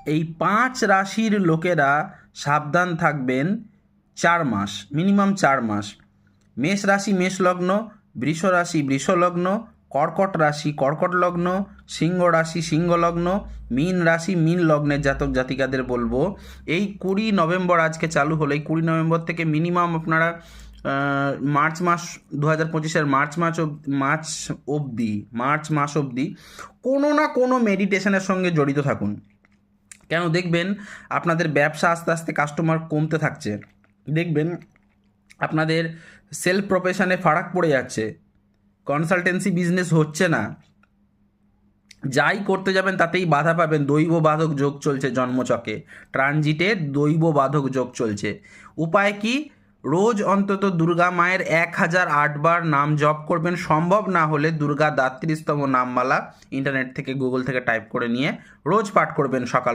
এই 5 রাশির লোকেরা সাবধান থাকবেন 4 মাস, মিনিমাম 4 মাস। মেষ রাশি মেষ লগ্ন, বৃষ রাশি বৃষ লগ্ন, কর্কট রাশি কর্কট লগ্ন, সিংহ রাশি সিংহ লগ্ন, মীন রাশি মীন লগ্নের জাতক জাতিকাদের বলবো এই 20 নভেম্বর আজকে চালু হলো, এই 20 নভেম্বর থেকে মিনিমাম আপনারা মার্চ মাস 2025-এর মার্চ মাস অবধি কোনো না কোনো মেডিটেশনের সঙ্গে জড়িত থাকুন। কেন দেখবেন আপনাদের ব্যবসা আস্তে আস্তে কাস্টমার কমতে থাকছে, দেখবেন আপনাদের সেলফ প্রফেশনে ফারাক পড়ে যাচ্ছে, কনসালটেন্সি বিজনেস হচ্ছে না, যাই করতে যাবেন তাতেই বাধা পাবেন। দৈব বাধক যোগ চলছে জন্মচকে, ট্রানজিটে দৈব বাধক যোগ চলছে। উপায় কি? রোজ অন্তত দুর্গা মায়ের 1008 বার নাম জপ করবেন, সম্ভব না হলে দুর্গা 33তম নামমালা ইন্টারনেট থেকে গুগল থেকে টাইপ করে নিয়ে রোজ পাঠ করবেন সকাল